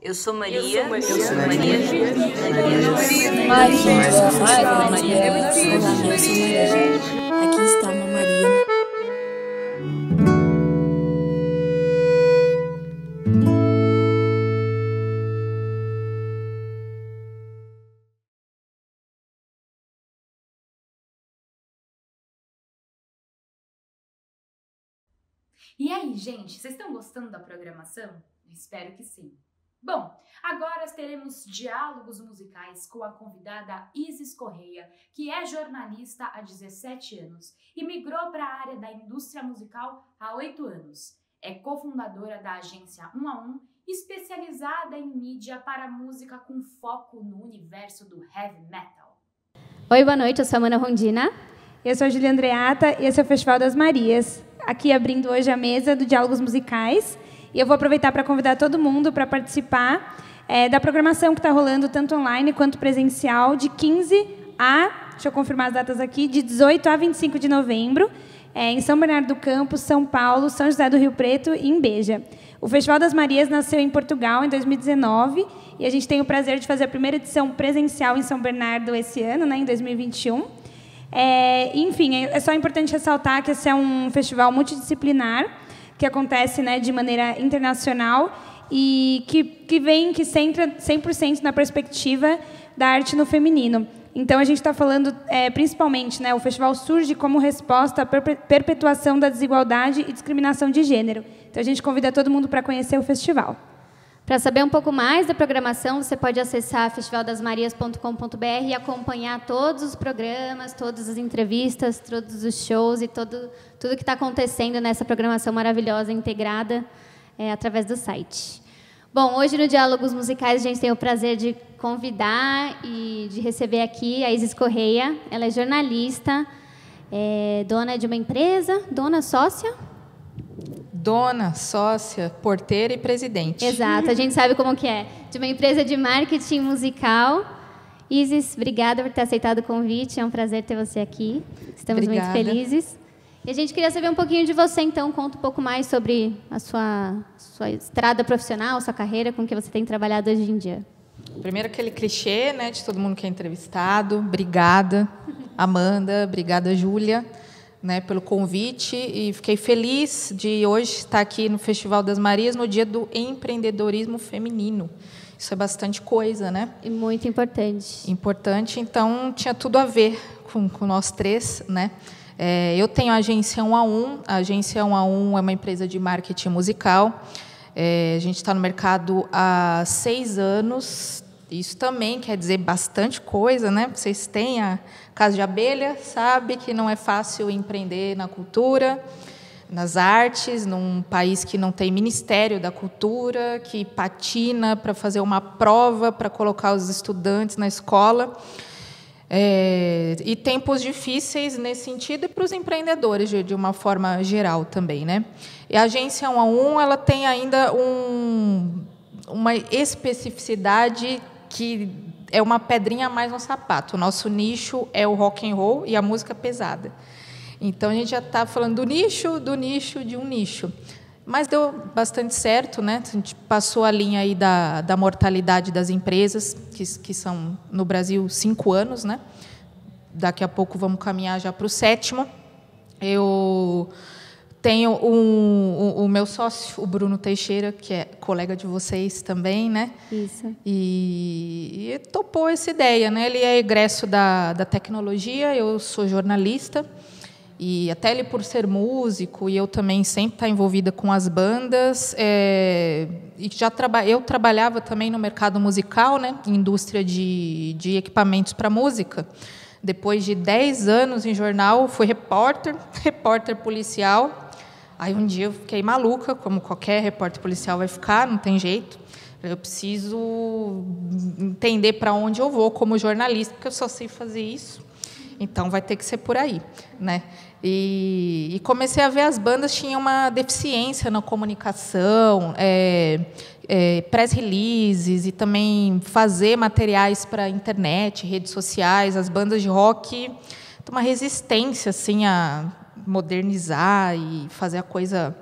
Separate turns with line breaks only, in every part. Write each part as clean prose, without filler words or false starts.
Eu sou Maria. Eu sou Maria.
Eu sou Maria.
Aqui está uma Maria.
E aí, gente, vocês estão gostando da programação? Eu espero que sim. Bom, agora teremos diálogos musicais com a convidada Isis Correia, que é jornalista há 17 anos e migrou para a área da indústria musical há 8 anos. É cofundadora da agência 1 a 1, especializada em mídia para música com foco no universo do heavy metal.
Oi, boa noite, eu sou a Amanda Rondina.
Eu sou a Julia Andreata e esse é o Festival das Marias. Aqui abrindo hoje a mesa do Diálogos Musicais. E eu vou aproveitar para convidar todo mundo para participar da programação que está rolando, tanto online quanto presencial, de 15 a, deixa eu confirmar as datas aqui, de 18 a 25 de novembro, em São Bernardo do Campo, São Paulo, São José do Rio Preto e em Beja. O Festival das Marias nasceu em Portugal em 2019 e a gente tem o prazer de fazer a primeira edição presencial em São Bernardo esse ano, né, em 2021. Enfim, é só importante ressaltar que esse é um festival multidisciplinar que acontece, né, de maneira internacional e que centra 100% na perspectiva da arte no feminino. Então, a gente está falando principalmente, né, o festival surge como resposta à perpetuação da desigualdade e discriminação de gênero. Então, a gente convida todo mundo para conhecer o festival.
Para saber um pouco mais da programação, você pode acessar festivaldasmarias.com.br e acompanhar todos os programas, todas as entrevistas, todos os shows e tudo que está acontecendo nessa programação maravilhosa, integrada, através do site. Bom, hoje no Diálogos Musicais a gente tem o prazer de convidar e de receber aqui a Isis Correia. Ela é jornalista, dona de uma empresa, dona sócia?
Dona, sócia, porteira e presidente.
Exato, a gente sabe como que é. De uma empresa de marketing musical. Isis, obrigada por ter aceitado o convite. É um prazer ter você aqui. Estamos muito felizes. E a gente queria saber um pouquinho de você, então. Conta um pouco mais sobre a sua estrada profissional, sua carreira, com que você tem trabalhado hoje em dia.
Primeiro aquele clichê, né, de todo mundo que é entrevistado. Obrigada, Amanda. Obrigada, Júlia, né, pelo convite, e fiquei feliz de hoje estar aqui no Festival das Marias, no dia do empreendedorismo feminino. Isso é bastante coisa, né?
E muito importante.
Importante, então tinha tudo a ver com nós três, né? Eu tenho a agência 1 a 1. A agência 1 a 1 é uma empresa de marketing musical. A gente está no mercado há 6 anos. Isso também quer dizer bastante coisa, né? Vocês têm a Casa de Abelha, sabe que não é fácil empreender na cultura, nas artes, num país que não tem Ministério da Cultura, que patina para fazer uma prova para colocar os estudantes na escola. E tempos difíceis nesse sentido e para os empreendedores, de uma forma geral também, né? E a agência 1 a 1, ela tem ainda uma especificidade que é uma pedrinha a mais no sapato. O nosso nicho é o rock and roll e a música pesada. Então, a gente já está falando do nicho de um nicho. Mas deu bastante certo, né? A gente passou a linha aí da mortalidade das empresas, que são, no Brasil, 5 anos, né? Daqui a pouco vamos caminhar já para o 7º. Eu tenho o meu sócio, o Bruno Teixeira, que é colega de vocês também, né?
Isso.
E topou essa ideia, né? Ele é egresso da tecnologia, eu sou jornalista, e até ele, por ser músico, e eu também sempre estar envolvida com as bandas, eu trabalhava também no mercado musical, né? Indústria de equipamentos para música. Depois de 10 anos em jornal, fui repórter policial. Aí um dia eu fiquei maluca, como qualquer repórter policial vai ficar, não tem jeito. Eu preciso entender para onde eu vou como jornalista, porque eu só sei fazer isso. Então vai ter que ser por aí, né? E comecei a ver as bandas tinham uma deficiência na comunicação, press releases e também fazer materiais para internet, redes sociais. As bandas de rock têm uma resistência assim a modernizar e fazer a coisa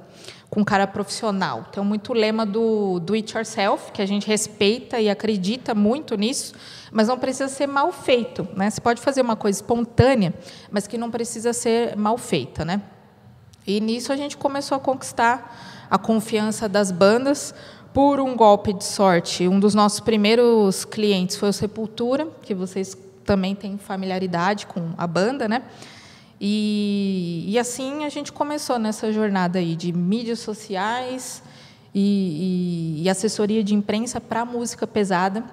com cara profissional. Tem muito lema do it yourself, que a gente respeita e acredita muito nisso, mas não precisa ser mal feito, né? Você pode fazer uma coisa espontânea, mas que não precisa ser mal feita, né? E nisso a gente começou a conquistar a confiança das bandas por um golpe de sorte. Um dos nossos primeiros clientes foi o Sepultura, que vocês também têm familiaridade com a banda, né? E assim a gente começou nessa jornada aí de mídias sociais e assessoria de imprensa para música pesada.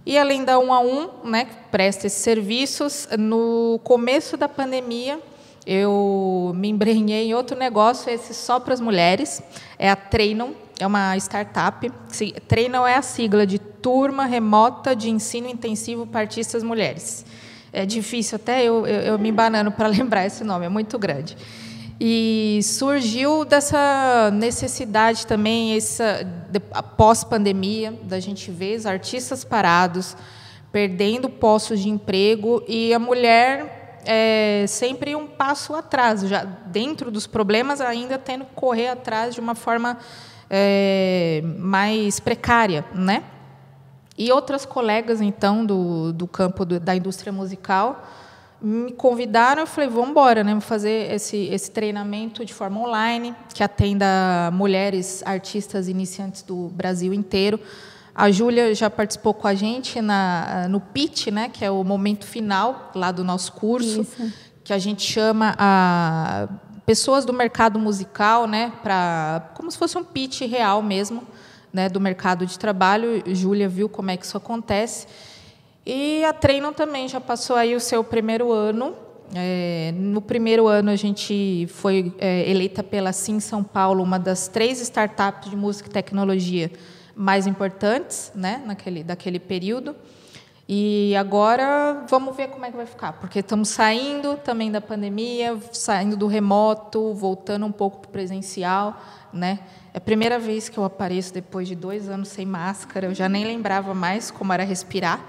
E além da 1 a 1, né, que presta esses serviços, no começo da pandemia eu me embrenhei em outro negócio, esse só para as mulheres, é a Treinam, é uma startup. Treinam é a sigla de Turma Remota de Ensino Intensivo para Artistas Mulheres. É difícil até eu me embanando para lembrar esse nome, é muito grande. E surgiu dessa necessidade também, pós-pandemia, da gente ver os artistas parados, perdendo postos de emprego, e a mulher sempre um passo atrás, já dentro dos problemas, ainda tendo que correr atrás de uma forma mais precária, né? E outras colegas, então, do campo da indústria musical, me convidaram. Eu falei, vamos embora, né? Vamos fazer esse treinamento de forma online, que atenda mulheres artistas iniciantes do Brasil inteiro. A Júlia já participou com a gente no pitch, né? Que é o momento final lá do nosso curso. Isso. Que a gente chama a pessoas do mercado musical, né? Como se fosse um pitch real mesmo, né, do mercado de trabalho. Júlia viu como é que isso acontece. E a Treinam também já passou aí o seu primeiro ano. No primeiro ano, a gente foi eleita pela Sim São Paulo uma das 3 startups de música e tecnologia mais importantes, né, daquele período. E agora vamos ver como é que vai ficar, porque estamos saindo também da pandemia, saindo do remoto, voltando um pouco para o presencial, né? É a primeira vez que eu apareço depois de 2 anos sem máscara, eu já nem lembrava mais como era respirar.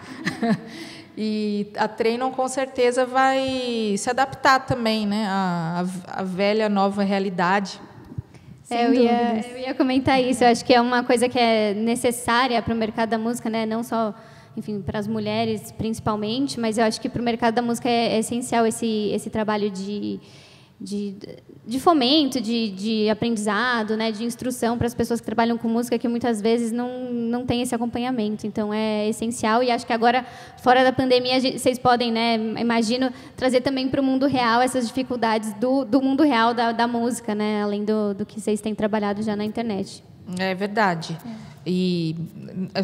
E a Treinam, com certeza, vai se adaptar também, né, à velha, nova realidade.
Eu ia comentar isso. Eu acho que é uma coisa que é necessária para o mercado da música, né? Não só, enfim, para as mulheres principalmente, mas eu acho que para o mercado da música é essencial esse trabalho de fomento, de aprendizado, né, de instrução para as pessoas que trabalham com música, que muitas vezes não têm esse acompanhamento. Então, é essencial. E acho que agora, fora da pandemia, vocês podem, né, imagino, trazer também para o mundo real essas dificuldades do mundo real da música, né, além do que vocês têm trabalhado já na internet. É verdade. E,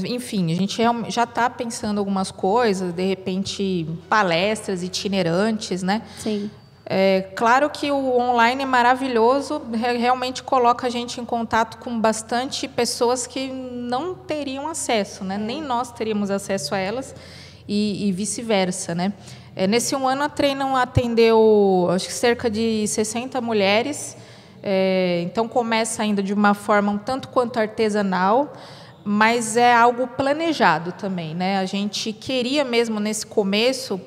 enfim, a gente já está pensando algumas coisas, de repente, palestras itinerantes, né? Sim. Claro que o online é maravilhoso, realmente coloca a gente em contato com bastante pessoas que não teriam acesso, né? Nem nós teríamos acesso a elas e vice-versa, né? Nesse 1 ano, a Treinam atendeu, acho que cerca de 60 mulheres. Então, começa ainda de uma forma um tanto quanto artesanal, mas é algo planejado também, né? A gente queria mesmo, nesse começo,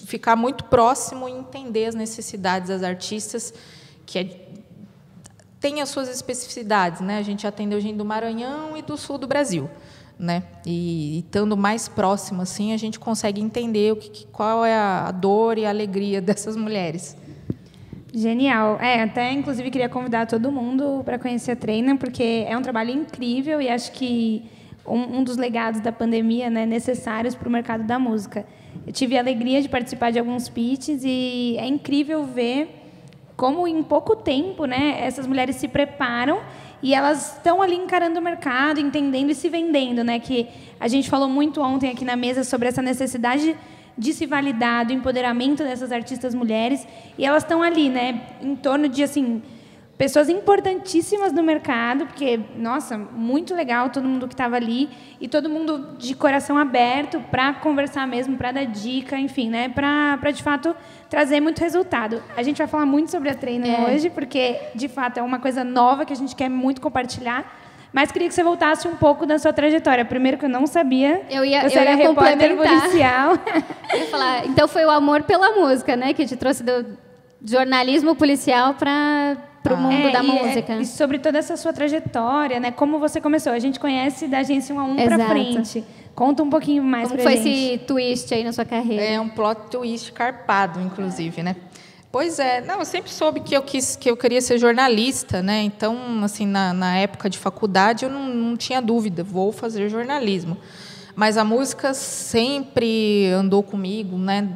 ficar muito próximo e entender as necessidades das artistas, que tem as suas especificidades, né? A gente atendeu gente do Maranhão e do sul do Brasil, né? E estando mais próximo, assim, a gente consegue entender qual é a dor e a alegria dessas mulheres.
Genial. Até, inclusive, queria convidar todo mundo para conhecer a Treinam, porque é um trabalho incrível e acho que um dos legados da pandemia, né, necessários para o mercado da música. Eu tive a alegria de participar de alguns pitches e é incrível ver como, em pouco tempo, né, essas mulheres se preparam e elas estão ali encarando o mercado, entendendo e se vendendo, né? Que a gente falou muito ontem aqui na mesa sobre essa necessidade de se validar, do empoderamento dessas artistas mulheres, e elas estão ali, né, em torno de, assim, pessoas importantíssimas no mercado, porque, nossa, muito legal todo mundo que estava ali, e todo mundo de coração aberto para conversar mesmo, para dar dica, enfim, né, para de fato trazer muito resultado. A gente vai falar muito sobre a Treinam hoje, porque de fato é uma coisa nova que a gente quer muito compartilhar. Mas queria que você voltasse um pouco da sua trajetória. Primeiro, que eu não sabia. Você era repórter policial.
Eu ia falar, então foi o amor pela música, né, que te trouxe do jornalismo policial para para o mundo da música.
E sobre toda essa sua trajetória, né? Como você começou? A gente conhece da agência 1 a 1 para frente. Conta um pouquinho mais
Como
pra
foi
gente.
esse twist aí na sua carreira?
É um plot twist carpado, inclusive, né? Pois é, não, eu sempre soube que eu queria ser jornalista, né? Então, assim, na época de faculdade, eu não tinha dúvida, vou fazer jornalismo. Mas a música sempre andou comigo, né?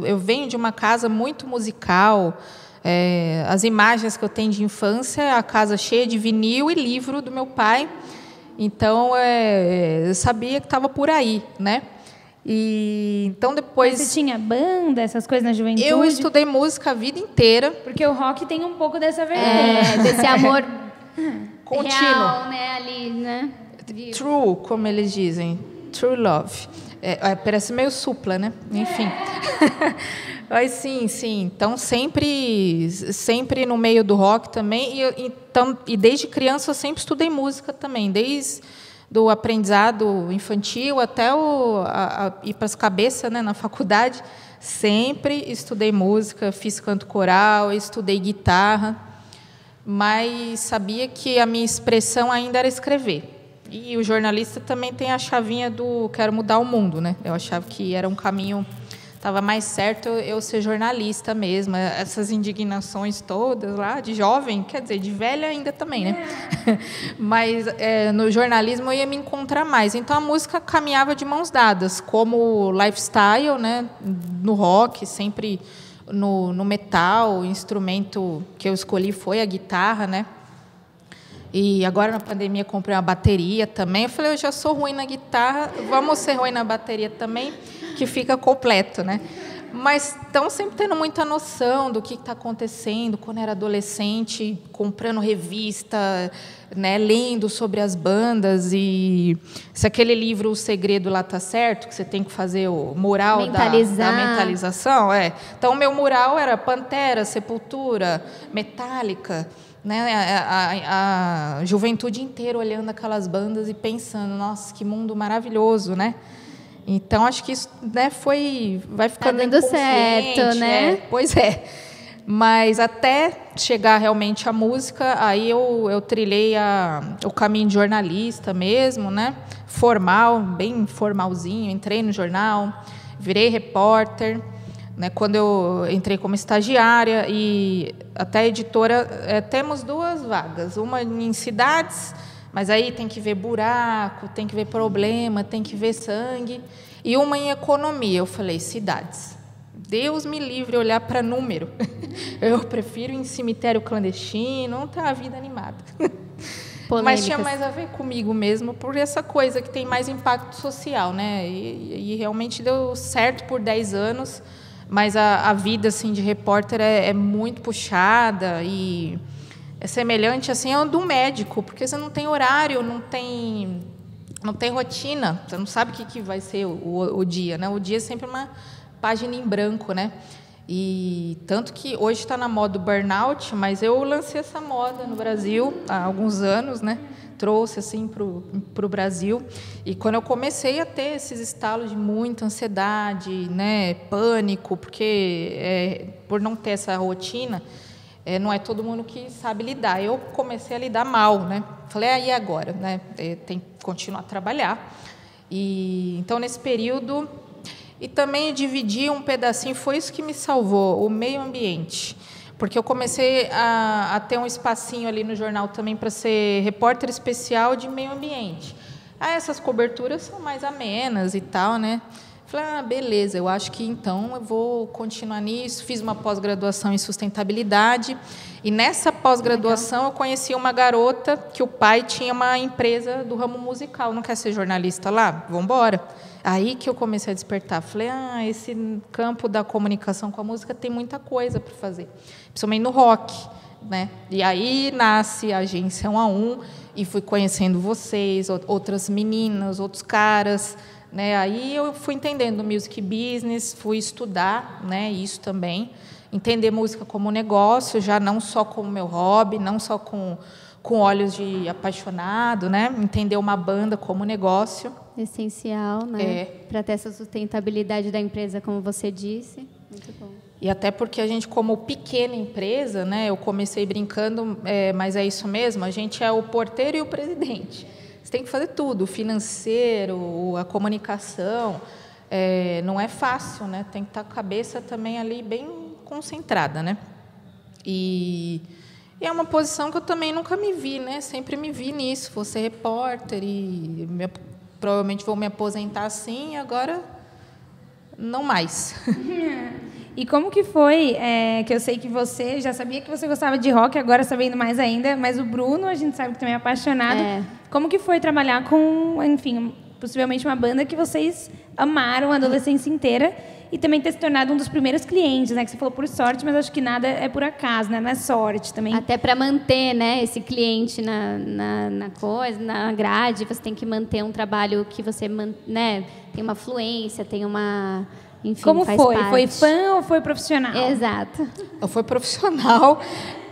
Eu venho de uma casa muito musical. As imagens que eu tenho de infância é a casa cheia de vinil e livro do meu pai. Então, eu sabia que estava por aí, né? E então depois.
Mas você tinha banda, essas coisas na juventude?
Eu estudei música a vida inteira.
Porque o rock tem um pouco dessa vertente.
Desse amor
Contínuo.
real, né? Ali, né?
True, como eles dizem. True love. Parece meio supla, né? Enfim. Mas sim. Então, sempre no meio do rock também. E desde criança eu sempre estudei música também. Desde do aprendizado infantil até ir para as cabeças, né, na faculdade. Sempre estudei música, fiz canto coral, estudei guitarra. Mas sabia que a minha expressão ainda era escrever. E o jornalista também tem a chavinha do quero mudar o mundo, né? Eu achava que era um caminho, estava mais certo eu ser jornalista mesmo. Essas indignações todas lá, de jovem, quer dizer, de velha ainda também, né? Mas no jornalismo eu ia me encontrar mais. Então a música caminhava de mãos dadas, como lifestyle, né? No rock, sempre no metal. O instrumento que eu escolhi foi a guitarra, né? E agora, na pandemia, comprei uma bateria também. Eu falei, eu já sou ruim na guitarra, vamos ser ruim na bateria também, que fica completo, né? Mas estão sempre tendo muita noção do que está acontecendo. Quando eu era adolescente, comprando revista, né, lendo sobre as bandas. E se aquele livro, O Segredo, lá está certo, que você tem que fazer o mural da mentalização. Então, o meu mural era Pantera, Sepultura, Metallica, né, a juventude inteira olhando aquelas bandas e pensando, nossa, que mundo maravilhoso, né? Então, acho que isso, né, vai ficando
dando certo, né?
Pois é. Mas até chegar realmente à música, aí eu trilhei o caminho de jornalista mesmo, né? Formal, bem formalzinho. Entrei no jornal, virei repórter. Né, quando eu entrei como estagiária e até a editora, temos 2 vagas, uma em cidades, mas aí tem que ver buraco, tem que ver problema, tem que ver sangue, e uma em economia. Eu falei, cidades. Deus me livre olhar para número. Eu prefiro em cemitério clandestino, não ter a vida animada. Polêmicas. Mas tinha mais a ver comigo mesmo, por essa coisa que tem mais impacto social, né? E realmente deu certo por 10 anos. Mas a vida assim de repórter é muito puxada e é semelhante assim ao do médico, porque você não tem horário, não tem rotina, você não sabe o que vai ser o dia, né? O dia é sempre uma página em branco, né? E tanto que hoje está na moda o burnout, mas eu lancei essa moda no Brasil há alguns anos, né? Trouxe assim para o Brasil, e quando eu comecei a ter esses estalos de muita ansiedade, né, pânico, porque por não ter essa rotina, não é todo mundo que sabe lidar. Eu comecei a lidar mal, né? Falei, e agora, né? Tem que continuar a trabalhar. E então nesse período e também dividir um pedacinho, foi isso que me salvou, o meio ambiente. Porque eu comecei a ter um espacinho ali no jornal também para ser repórter especial de meio ambiente. Essas coberturas são mais amenas e tal, né? Falei, beleza, eu acho que então eu vou continuar nisso. Fiz uma pós-graduação em sustentabilidade. E nessa pós-graduação eu conheci uma garota que o pai tinha uma empresa do ramo musical. Não quer ser jornalista lá? Vamos embora. Aí que eu comecei a despertar. Falei, esse campo da comunicação com a música tem muita coisa para fazer. Principalmente no rock, né? E aí nasce a agência 1 a 1 e fui conhecendo vocês, outras meninas, outros caras, né? Aí eu fui entendendo o music business, fui estudar, né, isso também, entender música como negócio, já não só como meu hobby, não só com olhos de apaixonado, né? Entender uma banda como negócio.
Essencial, né? Para ter essa sustentabilidade da empresa, como você disse. Muito bom.
E até porque a gente, como pequena empresa, né, eu comecei brincando, mas é isso mesmo, a gente é o porteiro e o presidente. Você tem que fazer tudo, o financeiro, a comunicação. Não é fácil, né? Tem que estar com a cabeça também ali bem concentrada, né? E é uma posição que eu também nunca me vi, né? Sempre me vi nisso, vou ser repórter e provavelmente vou me aposentar assim, e agora não mais.
E como que foi, que eu sei que você já sabia que você gostava de rock, agora sabendo mais ainda, mas o Bruno, a gente sabe que também é apaixonado. Como que foi trabalhar com, enfim, possivelmente uma banda que vocês amaram a adolescência inteira e também ter se tornado um dos primeiros clientes, né? Que você falou por sorte, mas acho que nada é por acaso, né? Não é sorte também.
Até para manter, né, esse cliente na coisa, na grade, você tem que manter um trabalho que você, né, tem uma fluência, tem uma... Enfim,
como foi?
Parte.
Foi fã ou foi profissional?
Exato.
Foi profissional.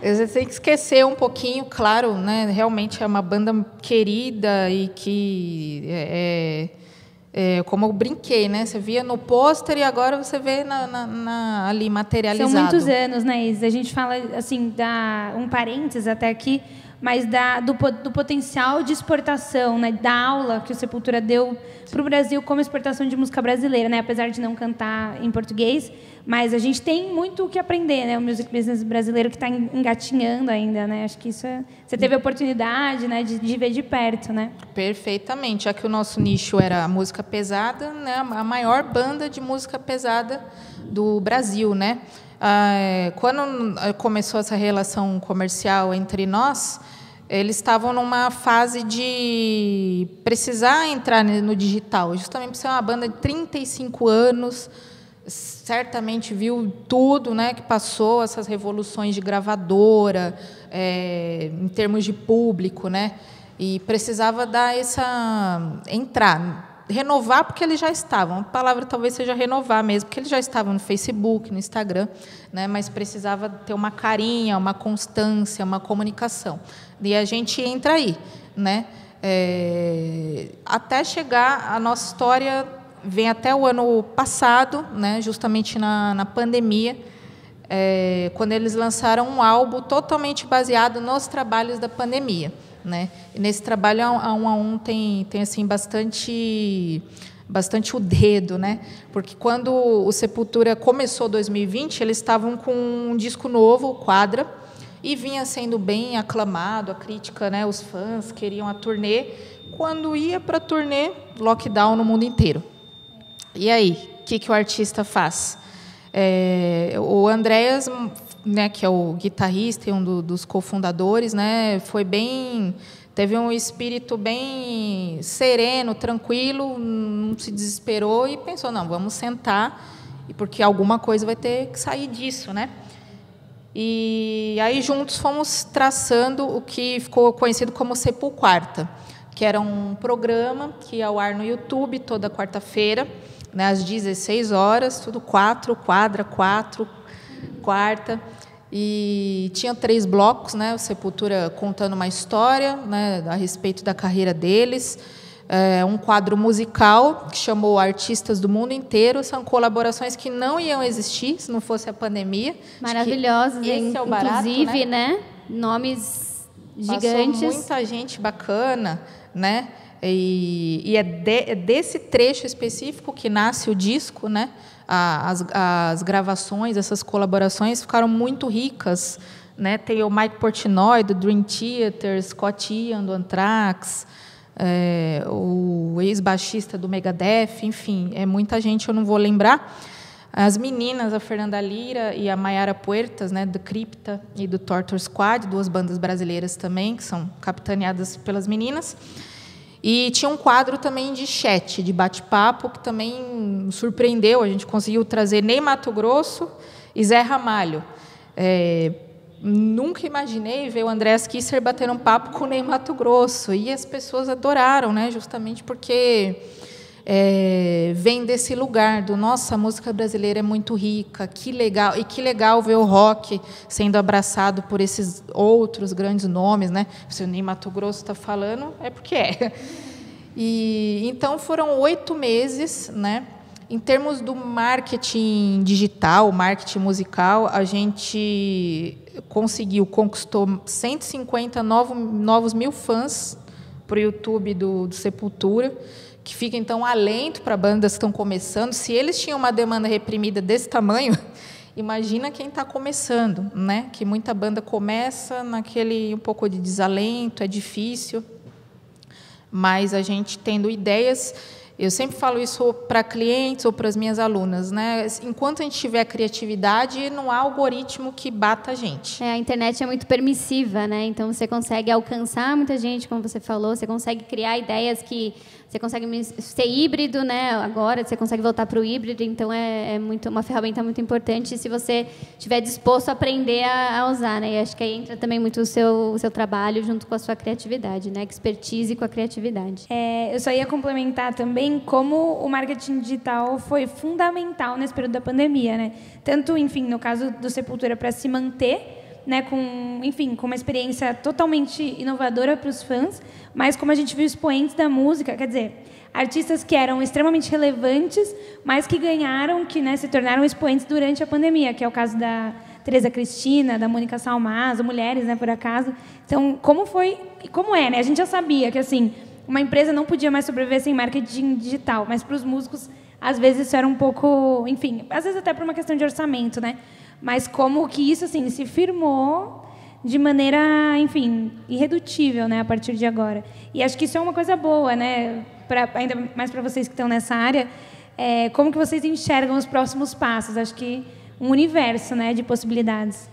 Você tem que esquecer um pouquinho, claro, né? Realmente é uma banda querida e que como eu brinquei, né? Você via no pôster e agora você vê ali materializado.
São muitos anos, né, Isa? A gente fala assim, um parênteses até aqui, mas do potencial de exportação, né, da aula que o Sepultura deu para o Brasil como exportação de música brasileira, né, apesar de não cantar em português, mas a gente tem muito o que aprender, né, o music business brasileiro que está engatinhando ainda, né, acho que isso você teve a oportunidade, né, de ver de perto, né? Perfeitamente,
já que o nosso nicho era a música pesada, né, a maior banda de música pesada do Brasil, né? Quando começou essa relação comercial entre nós, eles estavam numa fase de precisar entrar no digital, justamente por ser uma banda de 35 anos, certamente viu tudo, né, que passou, essas revoluções de gravadora, em termos de público, né, e precisava dar entrar, renovar, porque eles já estavam. A palavra talvez seja renovar mesmo, porque eles já estavam no Facebook, no Instagram, né? Mas precisava ter uma carinha, uma constância, uma comunicação. E a gente entra aí, né? Até chegar, a nossa história vem até o ano passado, né? Justamente na pandemia, quando eles lançaram um álbum totalmente baseado nos trabalhos da pandemia. Né? E nesse trabalho a Um tem assim bastante o dedo, né? Porque quando o Sepultura começou 2020, eles estavam com um disco novo, o Quadra, e vinha sendo bem aclamado, a crítica, né? Os fãs queriam a turnê. Quando ia para a turnê, lockdown no mundo inteiro. E aí, o que o artista faz? O Andreas, né, que é o guitarrista e um dos cofundadores, né, teve um espírito bem sereno, tranquilo, não se desesperou e pensou, não, vamos sentar, porque alguma coisa vai ter que sair disso, né? E aí juntos fomos traçando o que ficou conhecido como Sepulquarta, que era um programa que ia ao ar no YouTube toda quarta-feira, né, às 16 horas, tudo quadra, quarta. E tinha 3 blocos, né, o Sepultura contando uma história, né, a respeito da carreira deles, um quadro musical que chamou Artistas do Mundo Inteiro. São colaborações que não iam existir se não fosse a pandemia.
Maravilhosos,
esse é o barato,
inclusive, né? Nomes gigantes.
Passou muita gente bacana, né? E é desse trecho específico que nasce o disco, né? As gravações, essas colaborações ficaram muito ricas, né? Tem o Mike Portnoy do Dream Theater, Scott Ian do Anthrax, o ex-baixista do Megadeth, enfim, muita gente, eu não vou lembrar. As meninas, a Fernanda Lira e a Mayara Puertas, né, do Cripta e do Torture Squad, 2 bandas brasileiras também, que são capitaneadas pelas meninas. E tinha um quadro também de chat, de bate-papo, que também surpreendeu. A gente conseguiu trazer Ney Matogrosso e Zé Ramalho. Nunca imaginei ver o Andreas Kisser bater um papo com o Ney Matogrosso. E as pessoas adoraram, né? Justamente porque vem desse lugar do nossa, a música brasileira é muito rica, que legal, e que legal ver o rock sendo abraçado por esses outros grandes nomes, né? Se o Ney Matogrosso está falando, é porque é. E então foram 8 meses, né, Em termos do marketing digital, marketing musical, a gente conquistou 150 novos mil fãs para o YouTube do Sepultura, que fica, então, alento para bandas que estão começando. Se eles tinham uma demanda reprimida desse tamanho, imagina quem está começando, né? Que muita banda começa naquele um pouco de desalento, é difícil, mas a gente tendo ideias. Eu sempre falo isso para clientes ou para as minhas alunas, né? Enquanto a gente tiver criatividade, não há algoritmo que bata a gente.
A internet é muito permissiva, né? Então você consegue alcançar muita gente, como você falou, você consegue criar ideias que você consegue ser híbrido, né? Agora você consegue voltar para o híbrido, então é muito uma ferramenta muito importante se você estiver disposto a aprender a usar, né? E acho que aí entra também muito o seu trabalho junto com a sua criatividade, né? Expertise com a criatividade.
Eu só ia complementar também como o marketing digital foi fundamental nesse período da pandemia, né? Tanto, enfim, no caso do Sepultura, para se manter, né, com uma experiência totalmente inovadora para os fãs, mas como a gente viu expoentes da música, quer dizer, artistas que eram extremamente relevantes, mas que ganharam, né, se tornaram expoentes durante a pandemia, que é o caso da Teresa Cristina, da Mônica Salmazo, mulheres, né, por acaso. Então, como foi e como é, né? A gente já sabia que, assim, uma empresa não podia mais sobreviver sem marketing digital, mas para os músicos, às vezes, isso era um pouco, enfim, às vezes até por uma questão de orçamento, né? Mas como que isso, assim, se firmou de maneira, enfim, irredutível, né, a partir de agora. E acho que isso é uma coisa boa, né, ainda mais para vocês que estão nessa área, como que vocês enxergam os próximos passos? Acho que um universo, né, de possibilidades.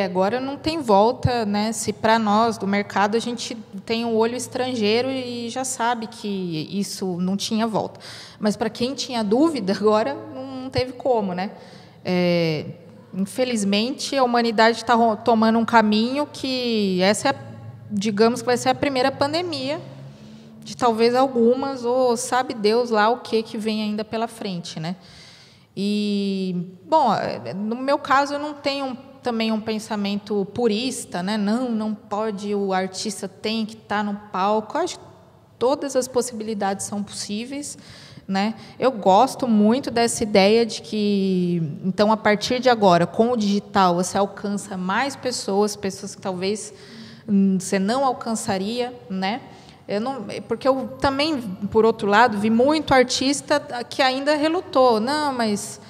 Agora não tem volta, né? Se para nós do mercado a gente tem um olho estrangeiro e já sabe que isso não tinha volta. Mas para quem tinha dúvida, agora não teve como, né? Infelizmente, a humanidade está tomando um caminho que digamos que vai ser a primeira pandemia de talvez algumas, ou sabe Deus lá o que vem ainda pela frente, né? E, bom, no meu caso, eu não tenho também um pensamento purista, né? Não pode, o artista tem que estar no palco. Eu acho que todas as possibilidades são possíveis, né? Eu gosto muito dessa ideia de que, então, a partir de agora, com o digital, você alcança mais pessoas que talvez você não alcançaria, né? Porque eu também, por outro lado, vi muito artista que ainda relutou. Não, mas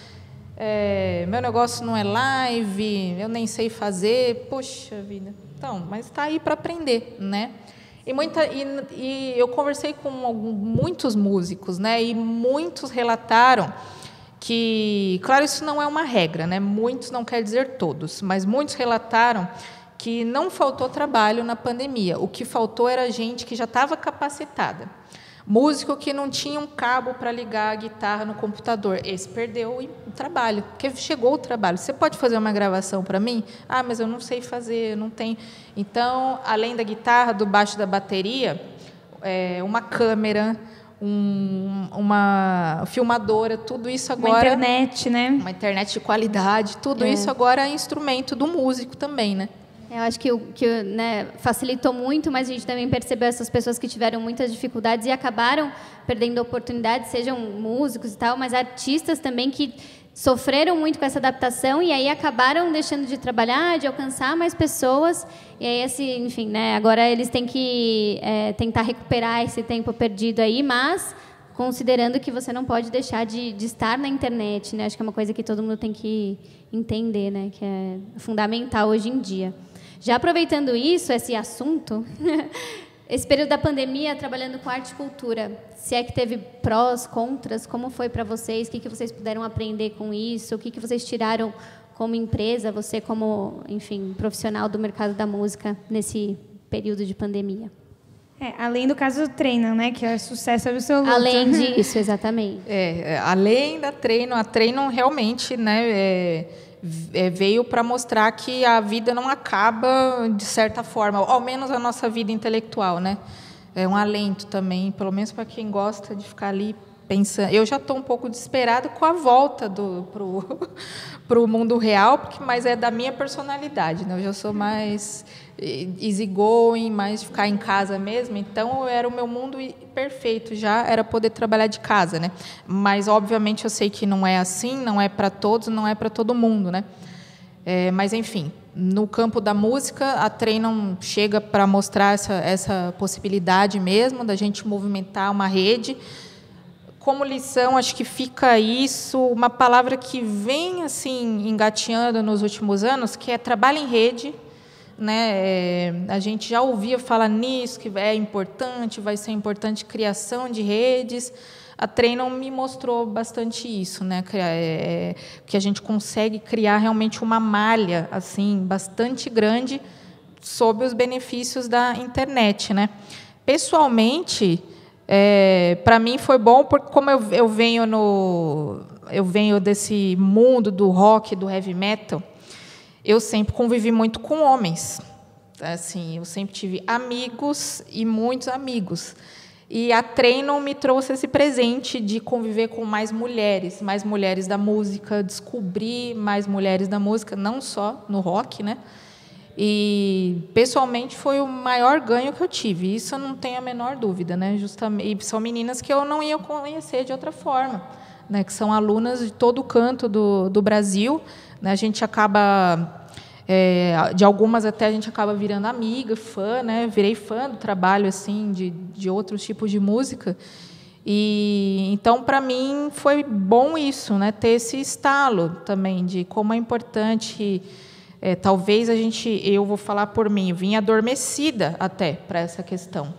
meu negócio não é live, eu nem sei fazer. Poxa vida. Então, mas está aí para aprender, né? E eu conversei com muitos músicos, né? E muitos relataram que, claro, isso não é uma regra, né? Muitos não quer dizer todos, mas muitos relataram que não faltou trabalho na pandemia. O que faltou era gente que já estava capacitada. Músico que não tinha um cabo para ligar a guitarra no computador. Esse perdeu o trabalho, porque chegou o trabalho. Você pode fazer uma gravação para mim? Ah, mas eu não sei fazer, eu não tenho. Então, além da guitarra, do baixo, da bateria, uma câmera, uma filmadora, tudo isso agora...
Uma internet, né?
Uma internet de qualidade, tudo isso agora é instrumento do músico também, né?
Eu acho que né, facilitou muito, mas a gente também percebeu essas pessoas que tiveram muitas dificuldades e acabaram perdendo oportunidades, sejam músicos e tal, mas artistas também que sofreram muito com essa adaptação e aí acabaram deixando de trabalhar, de alcançar mais pessoas. E aí, assim, enfim, né, agora eles têm que tentar recuperar esse tempo perdido aí, mas considerando que você não pode deixar de estar na internet, né? Acho que é uma coisa que todo mundo tem que entender, né, que é fundamental hoje em dia. Já aproveitando esse assunto, esse período da pandemia, trabalhando com arte e cultura, se é que teve prós, contras, como foi para vocês? O que vocês puderam aprender com isso? O que vocês tiraram como empresa, você como, enfim, profissional do mercado da música nesse período de pandemia?
Além do caso do treino, né, que é sucesso absoluto.
Além disso, exatamente.
Além da treino, a treino realmente, né, veio para mostrar que a vida não acaba de certa forma, ao menos a nossa vida intelectual, né? É um alento também, pelo menos para quem gosta de ficar ali pensando, eu já estou um pouco desesperada com a volta para o mundo real, mas é da minha personalidade, né? Eu já sou mais easygoing, mais de ficar em casa mesmo, então era o meu mundo perfeito, já era poder trabalhar de casa, né? Mas, obviamente, eu sei que não é assim, não é para todos, não é para todo mundo, né? Mas, enfim, no campo da música, a Treino chega para mostrar essa possibilidade mesmo da gente movimentar uma rede. Como lição, acho que fica isso, uma palavra que vem assim engateando nos últimos anos, que é trabalho em rede, né? A gente já ouvia falar nisso, que é importante, vai ser importante criação de redes. A Treino me mostrou bastante isso, né? Que a gente consegue criar realmente uma malha assim bastante grande sob os benefícios da internet, né? Pessoalmente, para mim foi bom, porque como eu venho desse mundo do rock, do heavy metal, eu sempre convivi muito com homens. Assim, eu sempre tive amigos e muitos amigos. E a Treino me trouxe esse presente de conviver com mais mulheres da música, descobrir mais mulheres da música, não só no rock, né? E, pessoalmente, foi o maior ganho que eu tive. Isso eu não tenho a menor dúvida, né? Justamente, e são meninas que eu não ia conhecer de outra forma, né? Que são alunas de todo o canto do Brasil, né? A gente acaba... de algumas até a gente acaba virando amiga, fã, né? Virei fã do trabalho assim de outros tipos de música. E então para mim foi bom isso, né? Ter esse estalo também de como é importante. Talvez eu vou falar por mim, vim adormecida até para essa questão.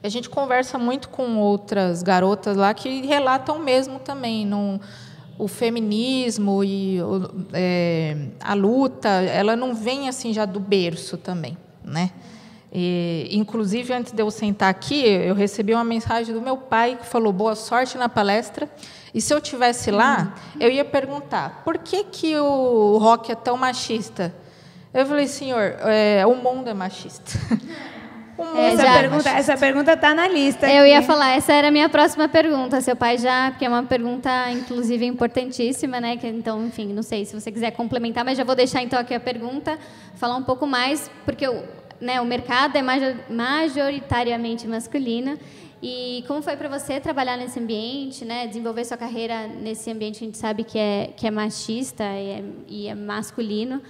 A gente conversa muito com outras garotas lá que relatam mesmo também o feminismo e a luta, ela não vem assim já do berço também, né? Inclusive, antes de eu sentar aqui, eu recebi uma mensagem do meu pai que falou: boa sorte na palestra. E se eu tivesse lá, eu ia perguntar: por que o rock é tão machista? Eu falei: senhor, o mundo é machista.
Essa pergunta está na lista.
Eu ia falar, essa era a minha próxima pergunta. Seu pai porque é uma pergunta, inclusive, importantíssima, né? Então, enfim, não sei se você quiser complementar, mas já vou deixar, então, aqui a pergunta, falar um pouco mais, porque o mercado é majoritariamente masculino. E como foi para você trabalhar nesse ambiente, né? Desenvolver sua carreira nesse ambiente, a gente sabe que é machista e é masculino.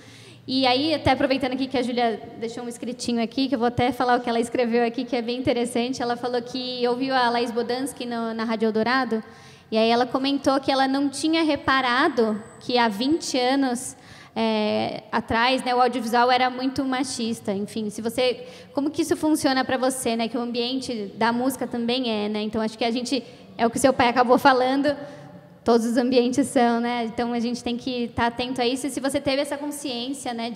E aí, até aproveitando aqui que a Júlia deixou um escritinho aqui, que eu vou até falar o que ela escreveu aqui, que é bem interessante. Ela falou que ouviu a Laís Bodansky na Rádio Eldorado, e aí ela comentou que ela não tinha reparado que há 20 anos atrás, né, o audiovisual era muito machista. Enfim, como que isso funciona para você, né? Que o ambiente da música também né? Então, acho que é o que seu pai acabou falando. Todos os ambientes são, né? Então a gente tem que estar atento a isso. E se você teve essa consciência, né,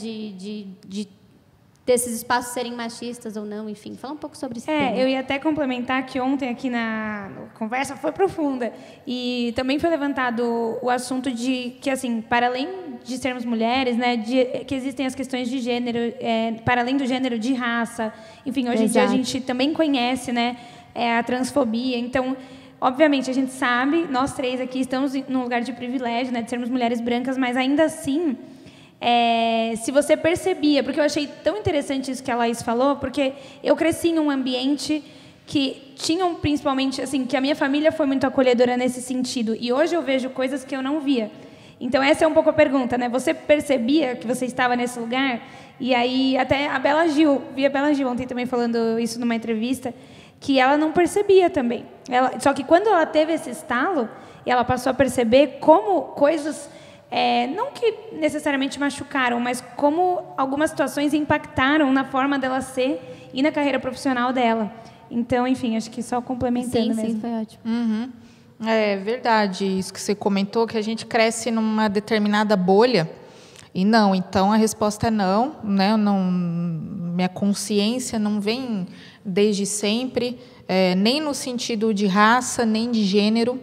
desses espaços serem machistas ou não, enfim, fala um pouco sobre isso.
Eu ia até complementar que ontem aqui na conversa foi profunda e também foi levantado o assunto de que, assim, para além de sermos mulheres, né, que existem as questões de gênero, para além do gênero, de raça, enfim, hoje em dia a gente também conhece, né, a transfobia. Então, obviamente, a gente sabe, nós três aqui estamos num lugar de privilégio, né, de sermos mulheres brancas, mas ainda assim, se você percebia, porque eu achei tão interessante isso que a Laís falou, porque eu cresci em um ambiente que tinham principalmente, assim, que a minha família foi muito acolhedora nesse sentido, e hoje eu vejo coisas que eu não via. Então, essa é um pouco a pergunta, né? Você percebia que você estava nesse lugar? E aí, até a Bela Gil, vi a Bela Gil ontem também falando isso numa entrevista, que ela não percebia também. Só que quando ela teve esse estalo, ela passou a perceber como coisas, não que necessariamente machucaram, mas como algumas situações impactaram na forma dela ser e na carreira profissional dela. Então, enfim, acho que só complementando mesmo.
Sim, foi ótimo.
Uhum. É verdade isso que você comentou, que a gente cresce numa determinada bolha. E não, então a resposta é não, né? Minha consciência não vem desde sempre, nem no sentido de raça, nem de gênero.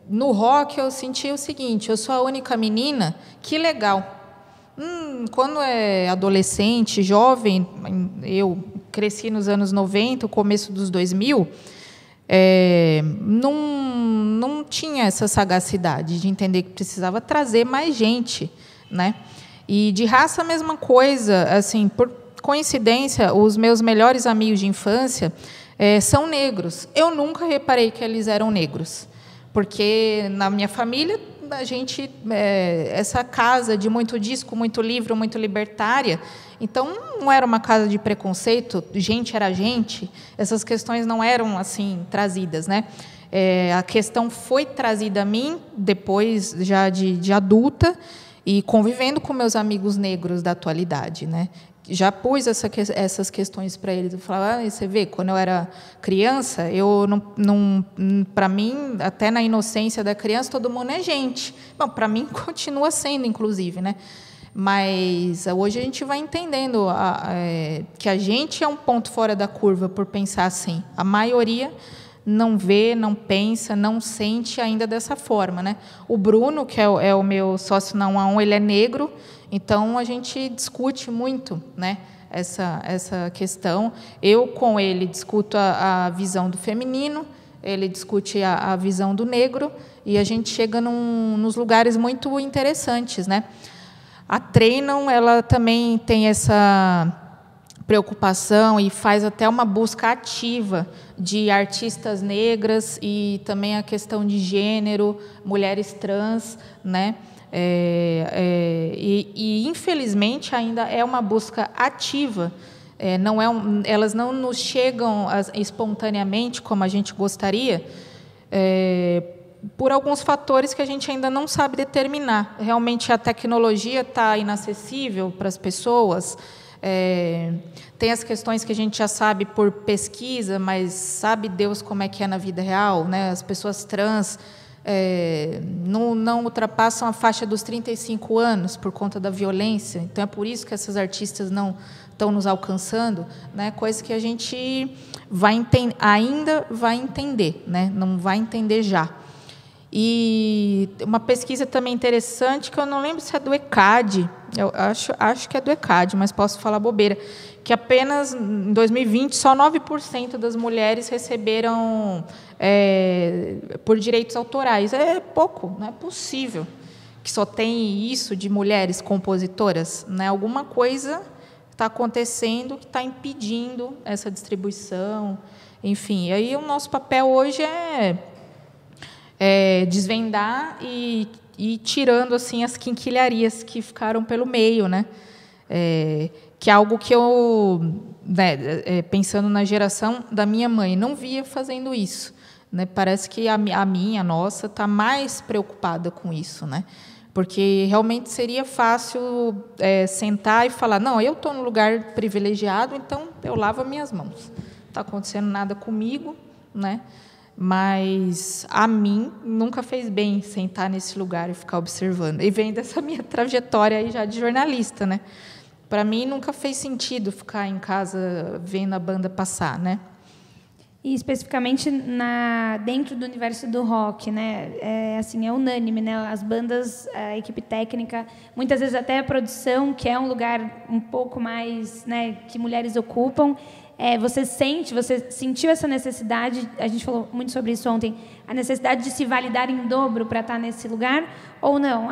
No rock eu senti o seguinte: eu sou a única menina, que legal. Quando é adolescente, jovem, eu cresci nos anos 90, o começo dos 2000, não tinha essa sagacidade de entender que precisava trazer mais gente, né? E de raça, a mesma coisa. Assim, por coincidência, os meus melhores amigos de infância são negros. Eu nunca reparei que eles eram negros, porque na minha família a gente essa casa de muito disco, muito livro, muito libertária. Então não era uma casa de preconceito. Gente era gente. Essas questões não eram assim trazidas, né? A questão foi trazida a mim depois já de adulta e convivendo com meus amigos negros da atualidade, né? Já pus essas questões para eles. Eu falava, você vê, quando eu era criança, eu não para mim, até na inocência da criança, todo mundo é gente. Bom, para mim continua sendo, inclusive, né? Mas hoje a gente vai entendendo que a gente é um ponto fora da curva por pensar assim. A maioria não vê, não pensa, não sente ainda dessa forma, né? O Bruno, que é o meu sócio na 1 a 1, ele é negro, então a gente discute muito, né, essa questão. Eu, com ele, discuto a visão do feminino, ele discute a visão do negro, e a gente chega nos lugares muito interessantes, né? A Treinam, ela também tem essa preocupação e faz até uma busca ativa de artistas negras e também a questão de gênero, mulheres trans, né? E infelizmente ainda é uma busca ativa. Elas não nos chegam espontaneamente como a gente gostaria, por alguns fatores que a gente ainda não sabe determinar. Realmente a tecnologia está inacessível para as pessoas. Tem as questões que a gente já sabe por pesquisa, mas sabe Deus como é que é na vida real, né? As pessoas trans não ultrapassam a faixa dos 35 anos por conta da violência. Então é por isso que essas artistas não estão nos alcançando, né? Coisa que a gente ainda vai entender, né? Não vai entender já. E uma pesquisa também interessante, que eu não lembro se é do ECAD, eu acho que é do ECAD, mas posso falar bobeira, que apenas em 2020 só 9% das mulheres receberam por direitos autorais. É pouco, não é possível que só tem isso de mulheres compositoras, né? Alguma coisa está acontecendo que está impedindo essa distribuição, enfim. E aí o nosso papel hoje é desvendar e tirando assim as quinquilharias que ficaram pelo meio, né? Que é algo que eu, né, pensando na geração da minha mãe, não via fazendo isso, né? Parece que a nossa, está mais preocupada com isso, né? Porque realmente seria fácil sentar e falar, não, eu estou num lugar privilegiado, então eu lavo as minhas mãos. Não está acontecendo nada comigo, né? Mas a mim nunca fez bem sentar nesse lugar e ficar observando. E vem dessa minha trajetória aí já de jornalista, né? Para mim nunca fez sentido ficar em casa vendo a banda passar, né?
E especificamente dentro do universo do rock, né? É unânime, né? As bandas, a equipe técnica, muitas vezes até a produção, que é um lugar um pouco mais, né, que mulheres ocupam. Você sentiu essa necessidade, a gente falou muito sobre isso ontem, a necessidade de se validar em dobro para estar nesse lugar, ou não?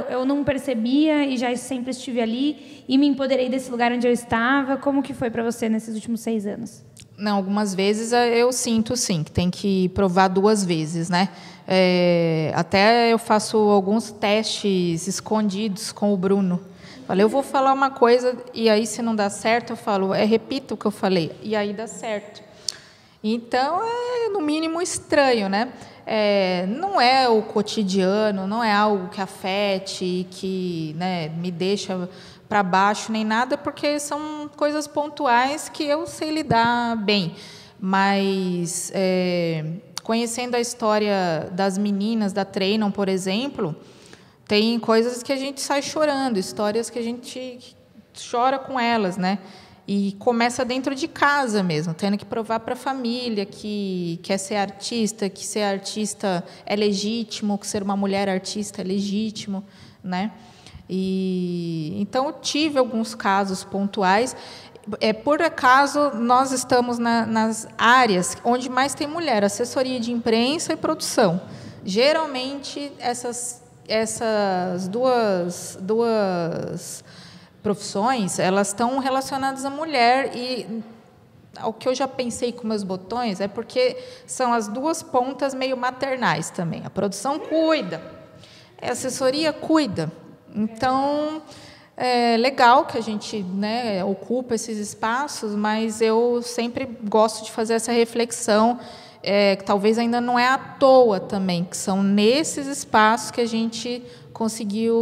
Eu não percebia e já sempre estive ali e me empoderei desse lugar onde eu estava. Como que foi para você nesses últimos 6 anos?
Não, algumas vezes eu sinto, sim, que tem que provar 2 vezes, né? Até eu faço alguns testes escondidos com o Bruno. Falei, eu vou falar uma coisa, e aí, se não dá certo, eu falo, repita o que eu falei, e aí dá certo. Então, no mínimo, estranho, né? Não é o cotidiano, não é algo que afete, que, né, me deixa para baixo, nem nada, porque são coisas pontuais que eu sei lidar bem. Mas, conhecendo a história das meninas da Treinam, por exemplo, tem coisas que a gente sai chorando, histórias que a gente chora com elas, né? E começa dentro de casa mesmo, tendo que provar para a família que quer ser artista, que ser artista é legítimo, que ser uma mulher artista é legítimo, né? Então, eu tive alguns casos pontuais. Por acaso, nós estamos nas áreas onde mais tem mulher, assessoria de imprensa e produção. Geralmente, essas duas profissões, elas estão relacionadas à mulher, e o que eu já pensei com meus botões é porque são as duas pontas meio maternais também. A produção cuida, a assessoria cuida. Então, é legal que a gente, né, ocupa esses espaços, mas eu sempre gosto de fazer essa reflexão, que talvez ainda não é à toa também, que são nesses espaços que a gente conseguiu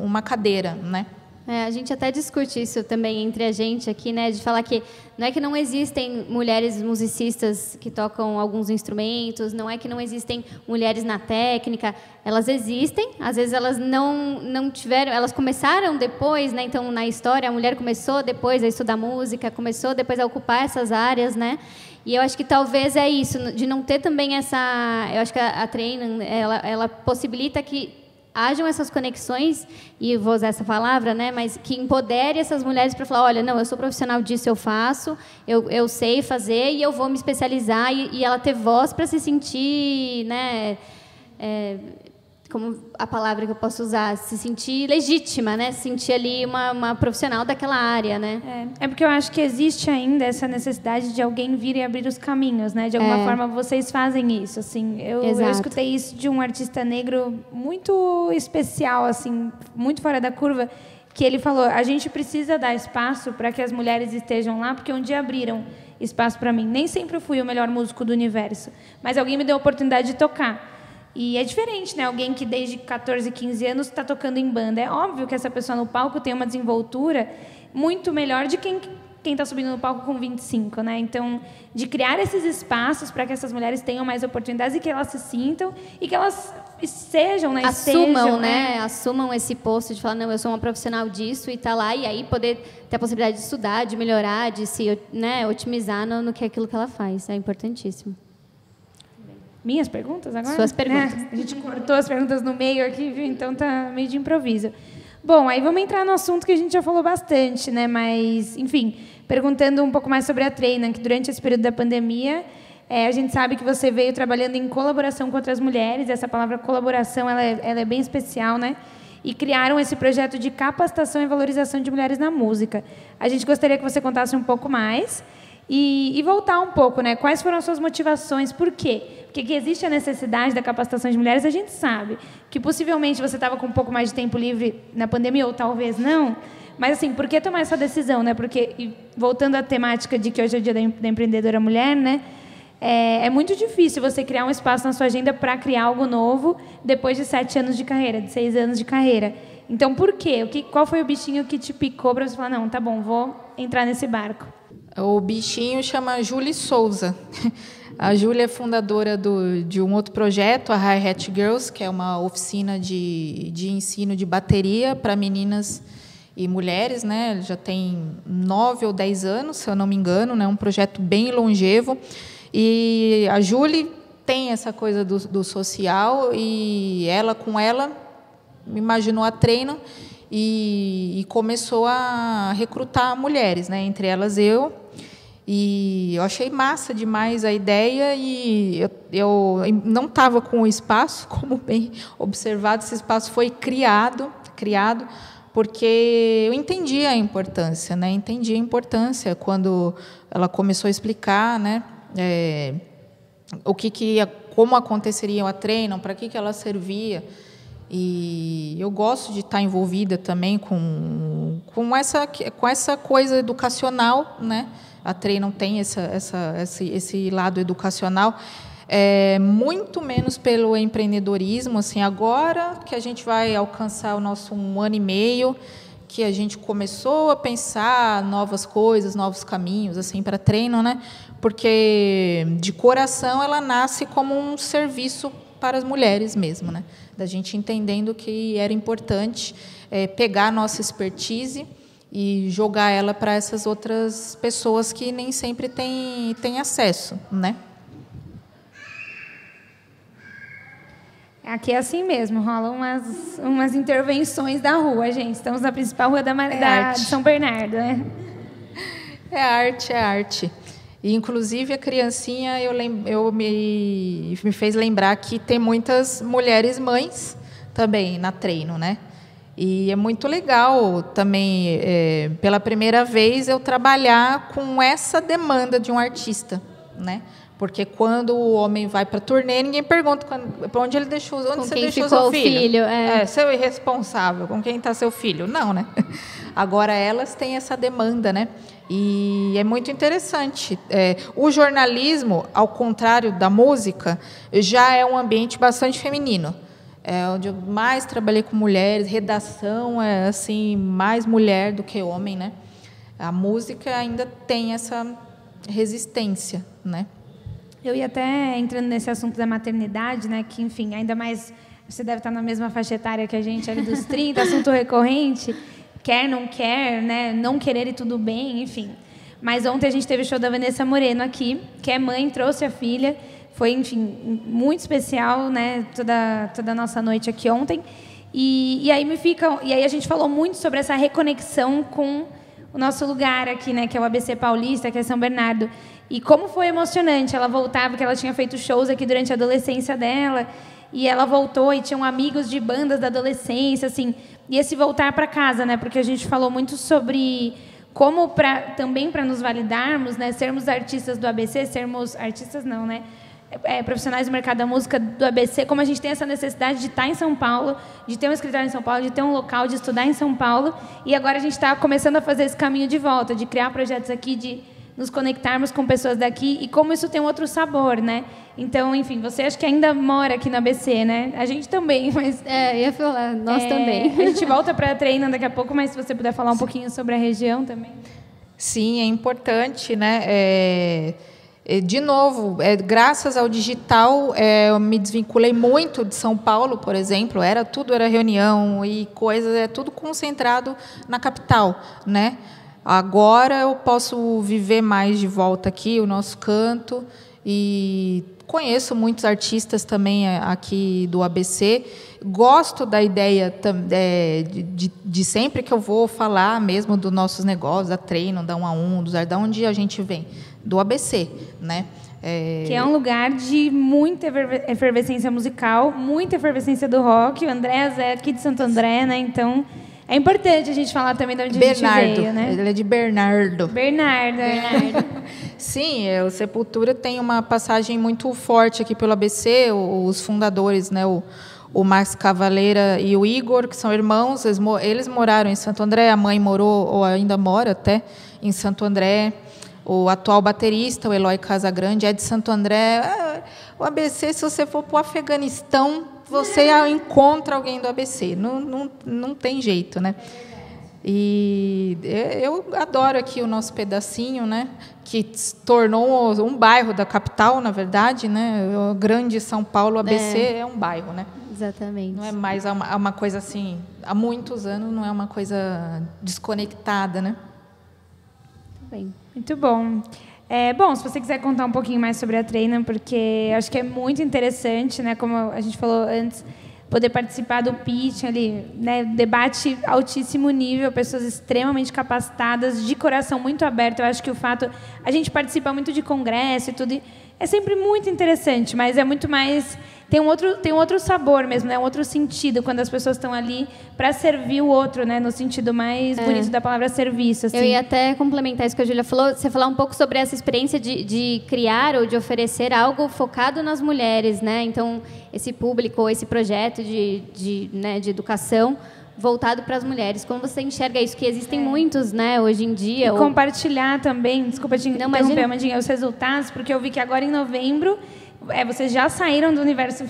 uma cadeira, né?
A gente até discute isso também entre a gente aqui, né, de falar que não é que não existem mulheres musicistas que tocam alguns instrumentos, não é que não existem mulheres na técnica, elas existem, às vezes elas não tiveram, elas começaram depois, né, então na história a mulher começou depois a estudar música, começou depois a ocupar essas áreas, né, e eu acho que talvez é isso, de não ter também essa, eu acho que a Treina, ela possibilita que hajam essas conexões, e vou usar essa palavra, né, mas que empodere essas mulheres para falar, olha, não, eu sou profissional disso, eu faço, eu sei fazer e eu vou me especializar, e ela ter voz para se sentir, né, como a palavra que eu posso usar, se sentir legítima, né, se sentir ali uma profissional daquela área, né.
É porque eu acho que existe ainda essa necessidade de alguém vir e abrir os caminhos, né, de alguma forma vocês fazem isso, assim, eu escutei isso de um artista negro muito especial, assim, muito fora da curva, que ele falou, a gente precisa dar espaço para que as mulheres estejam lá, porque um dia abriram espaço para mim, nem sempre eu fui o melhor músico do universo, mas alguém me deu a oportunidade de tocar. E é diferente, né? Alguém que desde 14, 15 anos está tocando em banda. É óbvio que essa pessoa no palco tem uma desenvoltura muito melhor de quem está subindo no palco com 25, né? Então, de criar esses espaços para que essas mulheres tenham mais oportunidades e que elas se sintam e que elas sejam, né?
Assumam, né? Assumam esse posto de falar, não, eu sou uma profissional disso e tá lá, e aí poder ter a possibilidade de estudar, de melhorar, de se, né, otimizar no que é aquilo que ela faz. É importantíssimo.
Minhas perguntas agora?
Suas perguntas.
A gente cortou as perguntas no meio aqui, viu? Então tá meio de improviso. Bom, aí vamos entrar no assunto que a gente já falou bastante, né? Mas, enfim, perguntando um pouco mais sobre a Treina, que durante esse período da pandemia, a gente sabe que você veio trabalhando em colaboração com outras mulheres. Essa palavra colaboração, ela é bem especial, né? E criaram esse projeto de capacitação e valorização de mulheres na música. A gente gostaria que você contasse um pouco mais e voltar um pouco, né? Quais foram as suas motivações? Por quê? Porque que existe a necessidade da capacitação de mulheres, a gente sabe. Que possivelmente você estava com um pouco mais de tempo livre na pandemia, ou talvez não. Mas, assim, por que tomar essa decisão, né? Porque, voltando à temática de que hoje é o dia da empreendedora mulher, né? É muito difícil você criar um espaço na sua agenda para criar algo novo depois de 7 anos de carreira, de 6 anos de carreira. Então, por quê? Qual foi o bichinho que te picou para você falar, não, tá bom, vou entrar nesse barco?
O bichinho chama Julie Souza. A Júlia é fundadora de um outro projeto, a Hi-Hat Girls, que é uma oficina de ensino de bateria para meninas e mulheres, né? Já tem 9 ou 10 anos, se eu não me engano, né? Um projeto bem longevo. E a Júlia tem essa coisa do social, e com ela me imaginou a Treina e começou a recrutar mulheres, né? Entre elas eu. E eu achei massa demais a ideia, e eu não estava com o espaço, como bem observado, esse espaço foi criado porque eu entendi a importância, né? Entendi a importância quando ela começou a explicar, né? Como aconteceria a Treina, para que ela servia. E eu gosto de estar envolvida também com essa coisa educacional, né? A Treina tem esse lado educacional, muito menos pelo empreendedorismo. Assim, agora que a gente vai alcançar o nosso 1 ano e meio, que a gente começou a pensar novas coisas, novos caminhos assim, para a Treina, né? Porque, de coração, ela nasce como um serviço para as mulheres mesmo, né? Da gente entendendo que era importante pegar a nossa expertise e jogar ela para essas outras pessoas que nem sempre têm acesso, né?
Aqui é assim mesmo, rolam umas intervenções da rua, gente. Estamos na principal rua de São Bernardo, né?
É arte, é arte. E, inclusive, a criancinha me fez lembrar que tem muitas mulheres mães também na treino, né? E é muito legal também, pela primeira vez, eu trabalhar com essa demanda de um artista, né? Porque quando o homem vai para a turnê, ninguém pergunta para onde ele deixou, onde você deixou seu filho. Seu irresponsável, com quem está seu filho? Não, né? Agora elas têm essa demanda, né? E é muito interessante. O jornalismo, ao contrário da música, já é um ambiente bastante feminino. É onde eu mais trabalhei com mulheres, redação é assim mais mulher do que homem, né? A música ainda tem essa resistência, né?
Eu ia até entrando nesse assunto da maternidade, né? Que, enfim, ainda mais você deve estar na mesma faixa etária que a gente, ali dos 30, assunto recorrente, quer, não quer, né? Não querer e tudo bem, enfim. Mas ontem a gente teve o show da Vanessa Moreno aqui, que é mãe, trouxe a filha. Foi, enfim, muito especial, né? Toda a nossa noite aqui ontem. E aí a gente falou muito sobre essa reconexão com o nosso lugar aqui, né? Que é o ABC Paulista, que é São Bernardo. E como foi emocionante ela voltar, porque ela tinha feito shows aqui durante a adolescência dela, e ela voltou e tinham amigos de bandas da adolescência, assim, e esse voltar para casa, né? Porque a gente falou muito sobre como também para nos validarmos, né? Sermos artistas do ABC, sermos artistas não, né? Profissionais do mercado da música do ABC, como a gente tem essa necessidade de estar em São Paulo, de ter um escritório em São Paulo, de ter um local, de estudar em São Paulo, e agora a gente está começando a fazer esse caminho de volta, de criar projetos aqui, de nos conectarmos com pessoas daqui, e como isso tem um outro sabor, né? Então, enfim, você acha que ainda mora aqui no ABC, né? A gente também, mas...
ia falar, nós também.
A gente volta para a Treina daqui a pouco, mas se você puder falar um pouquinho sobre a região também.
Sim, é importante, né? De novo, graças ao digital, eu me desvinculei muito de São Paulo, por exemplo. Tudo era reunião e coisas, tudo concentrado na capital, né? Agora eu posso viver mais de volta aqui, o nosso canto, e conheço muitos artistas também aqui do ABC. Gosto da ideia de sempre que eu vou falar mesmo dos nossos negócios, da Treino, da 1 a 1, da onde a gente vem, do ABC, né?
Que é um lugar de muita efervescência musical, muita efervescência do rock. O Andrés é aqui de Santo André, né? Então é importante a gente falar também de onde a gente veio, né?
Ele é de Bernardo.
Bernardo.
Sim, o Sepultura tem uma passagem muito forte aqui pelo ABC. Os fundadores, né? O Max Cavaleira e o Igor, que são irmãos, eles moraram em Santo André. A mãe morou, ou ainda mora até, em Santo André. O atual baterista, o Eloy Casagrande, é de Santo André. O ABC, se você for para o Afeganistão, você encontra alguém do ABC. Não tem jeito, né? E eu adoro aqui o nosso pedacinho, né? Que se tornou um bairro da capital, na verdade, né? O grande São Paulo, o ABC é um bairro, né?
Exatamente.
Não é mais uma coisa assim, há muitos anos, não é uma coisa desconectada, né?
Bem.
Muito bom. Bom, se você quiser contar um pouquinho mais sobre a Treina, porque acho que é muito interessante, né, como a gente falou antes, poder participar do pitch ali, né, debate altíssimo nível, pessoas extremamente capacitadas, de coração muito aberto. Eu acho que o fato, a gente participa muito de congresso e tudo, é sempre muito interessante, mas é muito mais, tem um outro sabor mesmo, né, um outro sentido quando as pessoas estão ali para servir o outro, né, no sentido mais bonito da palavra serviço. Assim.
Eu ia até complementar isso que a Júlia falou, você falar um pouco sobre essa experiência de criar ou de oferecer algo focado nas mulheres, né? Então, esse público, esse projeto de educação voltado para as mulheres. Como você enxerga isso? Que existem muitos, né, hoje em dia.
E compartilhar também, desculpa te interromper, Amandinha, os resultados, porque eu vi que agora em novembro vocês já saíram do universo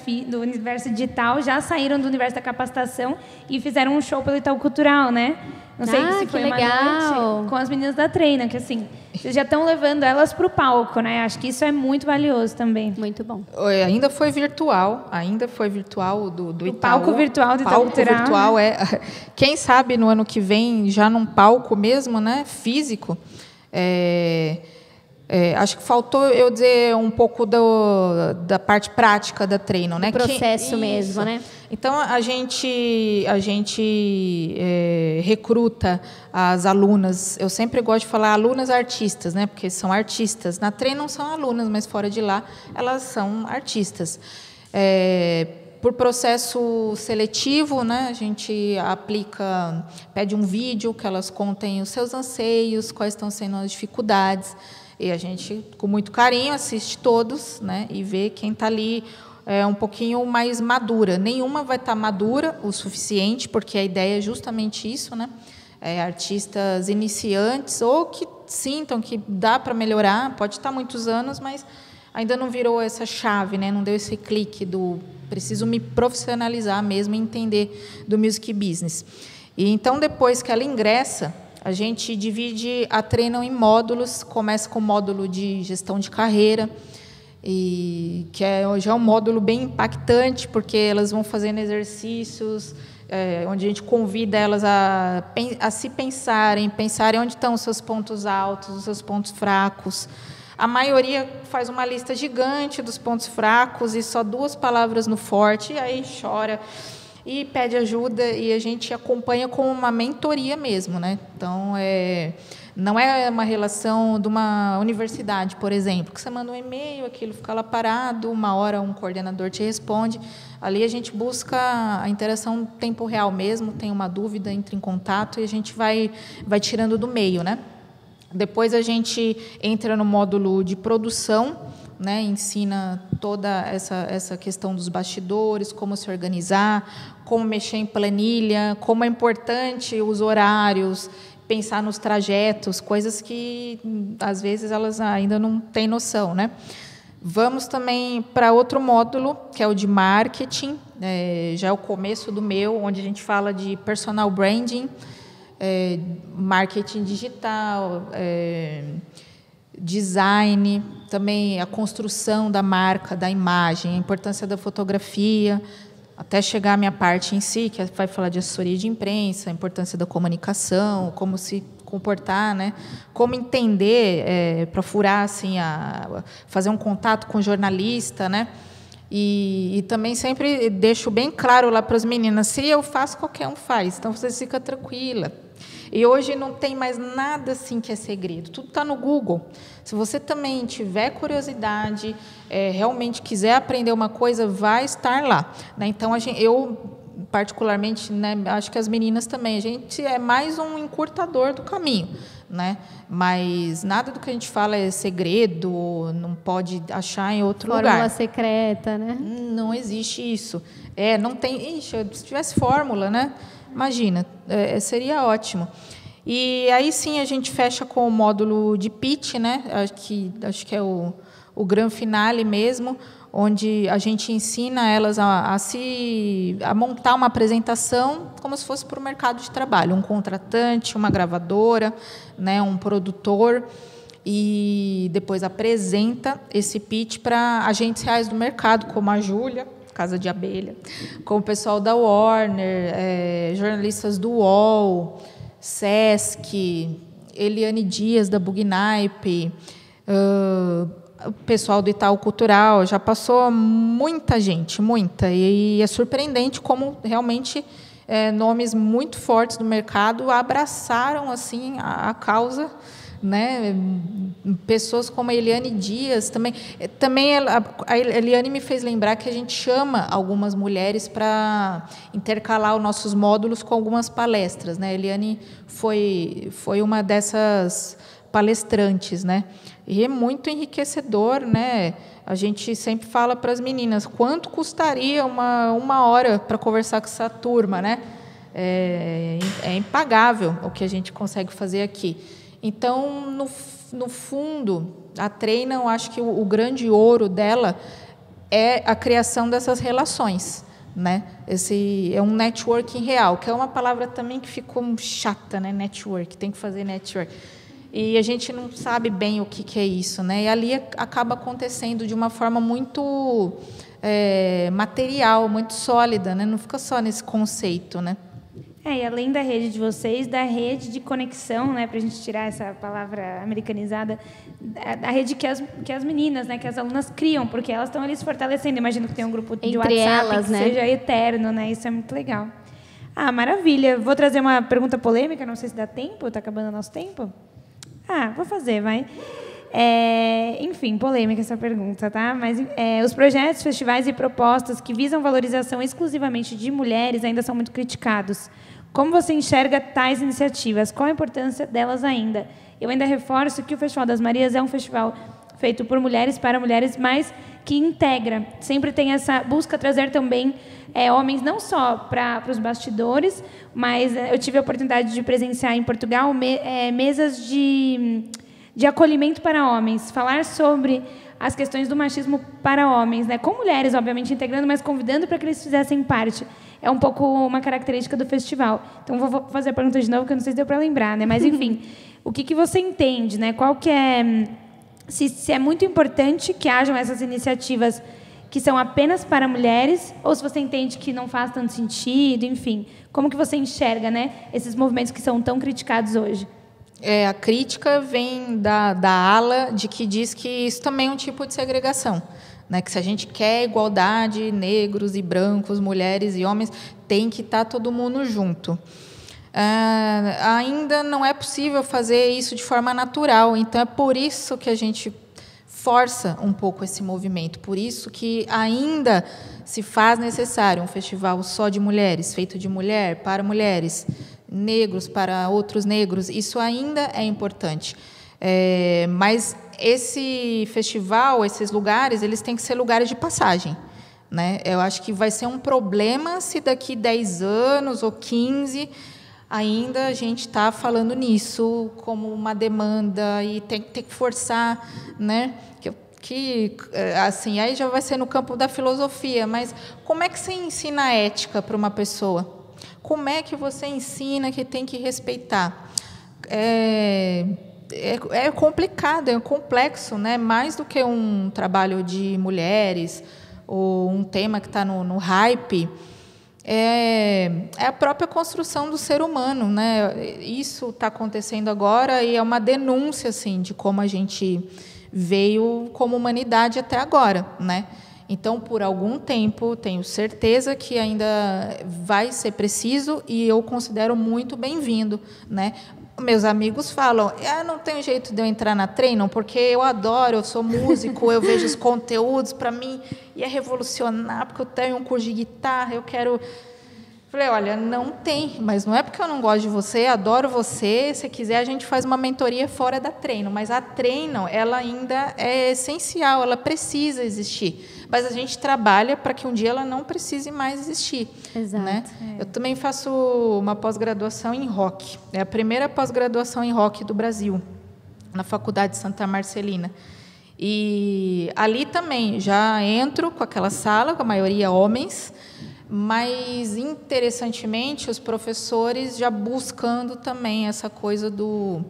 digital, já saíram do universo da capacitação e fizeram um show pelo Itaú Cultural, né? Não sei se foi uma noite com as meninas da Treina, que assim, vocês já estão levando elas para o palco, né? Acho que isso é muito valioso também.
Muito bom.
Ainda foi virtual do Itaú.
Palco virtual do Itaú Cultural.
Virtual quem sabe no ano que vem já num palco mesmo, né? Físico. Acho que faltou eu dizer um pouco da parte prática da treino, né?
O processo mesmo, né?
Então, a gente recruta as alunas, eu sempre gosto de falar alunas artistas, né? Porque são artistas. Na treino não são alunas, mas fora de lá elas são artistas. Por processo seletivo, né? A gente pede um vídeo que elas contem os seus anseios, quais estão sendo as dificuldades. E a gente, com muito carinho, assiste todos, né, e vê quem está ali um pouquinho mais madura. Nenhuma vai estar madura o suficiente, porque a ideia é justamente isso, né? Artistas iniciantes ou que sintam que dá para melhorar, pode estar muitos anos, mas ainda não virou essa chave, né? Não deu esse clique do preciso me profissionalizar mesmo e entender do music business. E então, depois que ela ingressa, a gente divide a treino em módulos, começa com o módulo de gestão de carreira, que já é um módulo bem impactante, porque elas vão fazendo exercícios, onde a gente convida elas a se pensarem onde estão os seus pontos altos, os seus pontos fracos. A maioria faz uma lista gigante dos pontos fracos e só 2 palavras no forte, e aí chora e pede ajuda, e a gente acompanha com uma mentoria mesmo, né? Então, não é uma relação de uma universidade, por exemplo, que você manda um e-mail, aquilo fica lá parado, 1 hora um coordenador te responde. Ali a gente busca a interação em tempo real mesmo, tem uma dúvida, entra em contato e a gente vai tirando do meio, né? Depois a gente entra no módulo de produção, né, ensina toda essa questão dos bastidores, como se organizar, como mexer em planilha, como é importante os horários, pensar nos trajetos, coisas que, às vezes, elas ainda não têm noção, né? Vamos também para outro módulo, que é o de marketing, já é o começo do meu, onde a gente fala de personal branding, marketing digital, design, também a construção da marca, da imagem, a importância da fotografia, até chegar à minha parte em si, que vai falar de assessoria de imprensa, a importância da comunicação, como se comportar, né? Como entender, para furar, assim, fazer um contato com o jornalista, né? E também sempre deixo bem claro lá para as meninas, se eu faço, qualquer um faz, então você fica tranquila. E hoje não tem mais nada assim que é segredo, tudo está no Google. Se você também tiver curiosidade, realmente quiser aprender uma coisa, vai estar lá, né? Então, eu, particularmente, né, acho que as meninas também, a gente é mais um encurtador do caminho, né? Mas nada do que a gente fala é segredo, não pode achar em outro lugar.
Fórmula secreta, né?
Não existe isso. Não tem. Ixi, se tivesse fórmula, né? Imagina, seria ótimo. E aí sim a gente fecha com o módulo de pitch, né? Acho que é o grande finale mesmo, onde a gente ensina elas a montar uma apresentação como se fosse para o mercado de trabalho, um contratante, uma gravadora, né, um produtor, e depois apresenta esse pitch para agentes reais do mercado, como a Júlia, Casa de Abelha, com o pessoal da Warner, jornalistas do UOL, Sesc, Eliane Dias, da Bugnipe, o pessoal do Itaú Cultural, já passou muita gente, muita, e é surpreendente como realmente nomes muito fortes do mercado abraçaram assim a causa, né? Pessoas como a Eliane Dias também a Eliane me fez lembrar que a gente chama algumas mulheres para intercalar os nossos módulos com algumas palestras, né? A Eliane foi uma dessas palestrantes, né? E é muito enriquecedor, né? A gente sempre fala para as meninas quanto custaria uma hora para conversar com essa turma, né? É impagável o que a gente consegue fazer aqui. Então, no fundo, a Treina, eu acho que o grande ouro dela é a criação dessas relações, né? Esse é um networking real, que é uma palavra também que ficou chata, né? Network, tem que fazer network. E a gente não sabe bem o que é isso, né? E ali acaba acontecendo de uma forma muito material, muito sólida, né? Não fica só nesse conceito, né?
E além da rede de vocês, da rede de conexão, né, para a gente tirar essa palavra americanizada, da rede que as meninas, né, que as alunas criam, porque elas estão ali se fortalecendo. Imagino que tem um grupo de
Entre
WhatsApp
elas,
que
né?
seja eterno, né? Isso é muito legal. Maravilha. Vou trazer uma pergunta polêmica, não sei se dá tempo, está acabando o nosso tempo. Vou fazer, vai. Enfim, polêmica essa pergunta, tá? Mas os projetos, festivais e propostas que visam valorização exclusivamente de mulheres ainda são muito criticados. Como você enxerga tais iniciativas? Qual a importância delas ainda? Eu ainda reforço que o Festival das Marias é um festival feito por mulheres, para mulheres, mas que integra. Sempre tem busca trazer também homens, não só para os bastidores, mas eu tive a oportunidade de presenciar em Portugal mesas de acolhimento para homens, falar sobre as questões do machismo para homens, né? Com mulheres, obviamente, integrando, mas convidando para que eles fizessem parte. É um pouco uma característica do festival. Então, vou fazer a pergunta de novo, que eu não sei se deu para lembrar, né? Mas, enfim, o que você entende, né? Qual que é... Se é muito importante que hajam essas iniciativas que são apenas para mulheres, ou se você entende que não faz tanto sentido, enfim. Como que você enxerga, né, esses movimentos que são tão criticados hoje?
A crítica vem da ala de que diz que isso também é um tipo de segregação, né? Que se a gente quer igualdade, negros e brancos, mulheres e homens, tem que estar todo mundo junto. Ainda não é possível fazer isso de forma natural, então é por isso que a gente força um pouco esse movimento, por isso que ainda se faz necessário um festival só de mulheres, feito de mulher para mulheres, negros para outros negros, isso ainda é importante. Mas esse festival, esses lugares, eles têm que ser lugares de passagem, né? Eu acho que vai ser um problema se daqui 10 anos ou 15 ainda a gente está falando nisso como uma demanda e tem que forçar, né? Que assim, aí já vai ser no campo da filosofia, mas como é que você ensina a ética para uma pessoa? Como é que você ensina que tem que respeitar? É complicado, é complexo, né? Mais do que um trabalho de mulheres ou um tema que está no hype, é a própria construção do ser humano, né? Isso está acontecendo agora e é uma denúncia assim, de como a gente veio como humanidade até agora, né? Então, por algum tempo, tenho certeza que ainda vai ser preciso e eu considero muito bem-vindo, né? Meus amigos falam, não tem jeito de eu entrar na Trainum, porque eu adoro, eu sou músico, eu vejo os conteúdos, para mim ia revolucionar, porque eu tenho um curso de guitarra, eu quero... Falei, olha, não tem, mas não é porque eu não gosto de você, adoro você, se quiser a gente faz uma mentoria fora da Trainum, mas a Trainum, ela ainda é essencial, ela precisa existir, mas a gente trabalha para que um dia ela não precise mais existir.
Exato.
Né? Eu também faço uma pós-graduação em rock, é a primeira pós-graduação em rock do Brasil, na Faculdade Santa Marcelina. E ali também já entro com aquela sala, com a maioria homens, mas, interessantemente, os professores já buscando também essa coisa do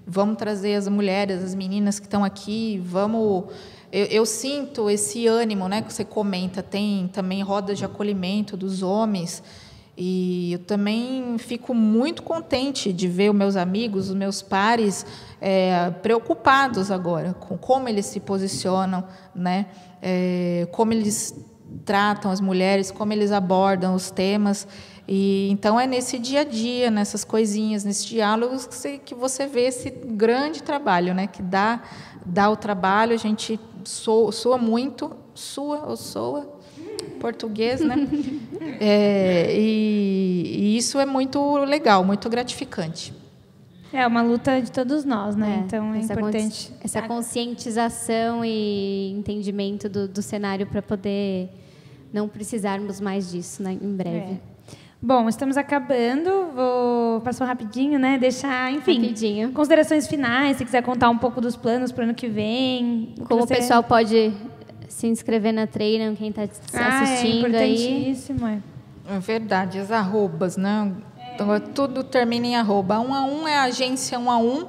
vamos trazer as mulheres, as meninas que estão aqui, vamos... Eu sinto esse ânimo, né, que você comenta, tem também rodas de acolhimento dos homens, e eu também fico muito contente de ver os meus amigos, os meus pares, preocupados agora com como eles se posicionam, né, como eles tratam as mulheres, como eles abordam os temas. E então é nesse dia a dia, nessas coisinhas, nesses diálogos que você vê esse grande trabalho, né, que dá o trabalho. A gente soa muito, soa português, né? E isso é muito legal, muito gratificante.
É uma luta de todos nós, né? Então é importante.
Essa conscientização e entendimento do cenário para poder não precisarmos mais disso, né, em breve.
Bom, estamos acabando. Passou rapidinho, né? Deixar, enfim,
rapidinho.
Considerações finais, se quiser contar um pouco dos planos para o ano que vem.
Como o pessoal pode se inscrever na Trainum, quem está assistindo aí.
É verdade, as arrobas, né? Então, tudo termina em arroba. 1 a 1 é a agência 1 a 1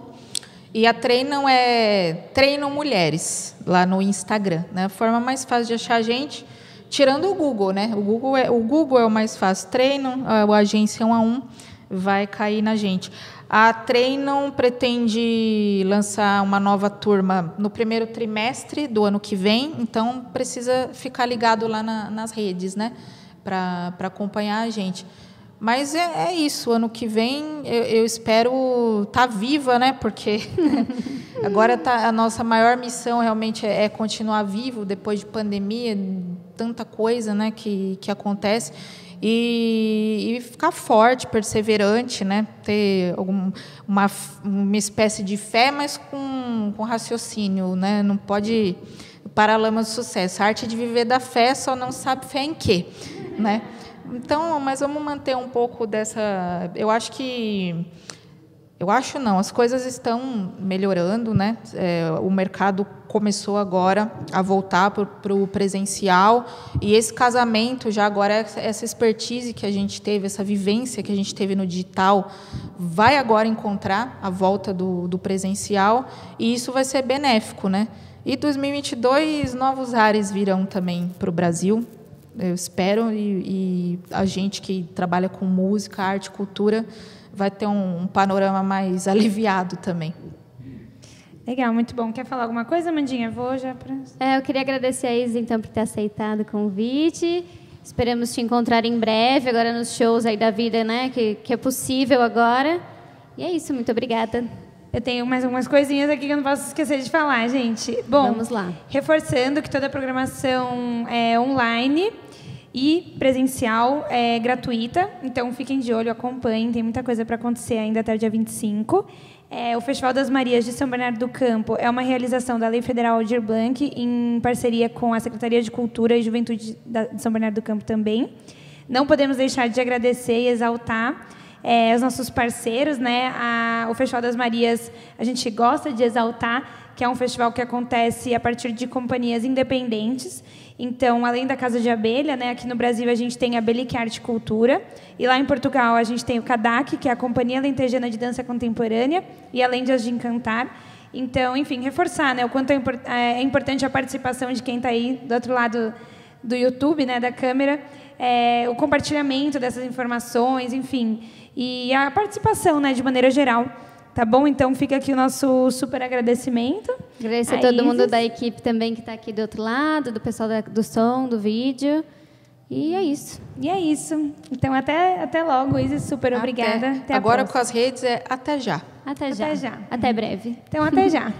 e a Trainum é Trainum Mulheres, lá no Instagram, né? A forma mais fácil de achar a gente, tirando o Google, né? O Google é o mais fácil. Treino, a agência 1 a 1 vai cair na gente. A Treinam pretende lançar uma nova turma no primeiro trimestre do ano que vem, então precisa ficar ligado lá nas redes, né, para acompanhar a gente. Mas é isso, ano que vem eu espero estar viva, né, porque agora a nossa maior missão realmente é continuar vivo depois de pandemia, tanta coisa, né, que acontece. E ficar forte, perseverante, né? Ter uma espécie de fé, mas com raciocínio, né? Não pode paralama do sucesso. A arte de viver da fé, só não sabe fé em quê, né? Então, mas vamos manter um pouco dessa... Eu acho não, as coisas estão melhorando, né? O mercado começou agora a voltar para o presencial, e esse casamento, já agora, essa expertise que a gente teve, essa vivência que a gente teve no digital, vai agora encontrar a volta do presencial, e isso vai ser benéfico, né? E 2022, novos ares virão também para o Brasil, eu espero, e a gente que trabalha com música, arte, cultura, vai ter um panorama mais aliviado também.
Legal, muito bom. Quer falar alguma coisa, Amandinha? Vou já para...
Eu queria agradecer a Isis, então, por ter aceitado o convite. Esperamos te encontrar em breve, agora nos shows aí da vida, né? Que é possível agora. E é isso, muito obrigada.
Eu tenho mais algumas coisinhas aqui que eu não posso esquecer de falar, gente. Bom,
vamos lá.
Reforçando que toda a programação é online e presencial, é gratuita. Então, fiquem de olho, acompanhem. Tem muita coisa para acontecer ainda até o dia 25. O Festival das Marias de São Bernardo do Campo é uma realização da Lei Federal Aldir Blanc, em parceria com a Secretaria de Cultura e Juventude de São Bernardo do Campo também. Não podemos deixar de agradecer e exaltar os nossos parceiros, né? O Festival das Marias, a gente gosta de exaltar, que é um festival que acontece a partir de companhias independentes. Então, além da Casa de Abelha, né, aqui no Brasil a gente tem a Belic Arte e Cultura, e lá em Portugal a gente tem o CADAC, que é a Companhia Lentejana de Dança Contemporânea, e além de as de Encantar. Então, enfim, reforçar, né, o quanto é importante a participação de quem está aí do outro lado do YouTube, né, da câmera, o compartilhamento dessas informações, enfim, e a participação, né, de maneira geral. Tá bom? Então, fica aqui o nosso super agradecimento.
Agradecer a todo mundo da equipe também que está aqui do outro lado, do pessoal do som, do vídeo. E é isso.
Então, até logo, Isis. Super obrigada. Até
agora, com as redes, até já.
Até já. Até breve.
Então, até já.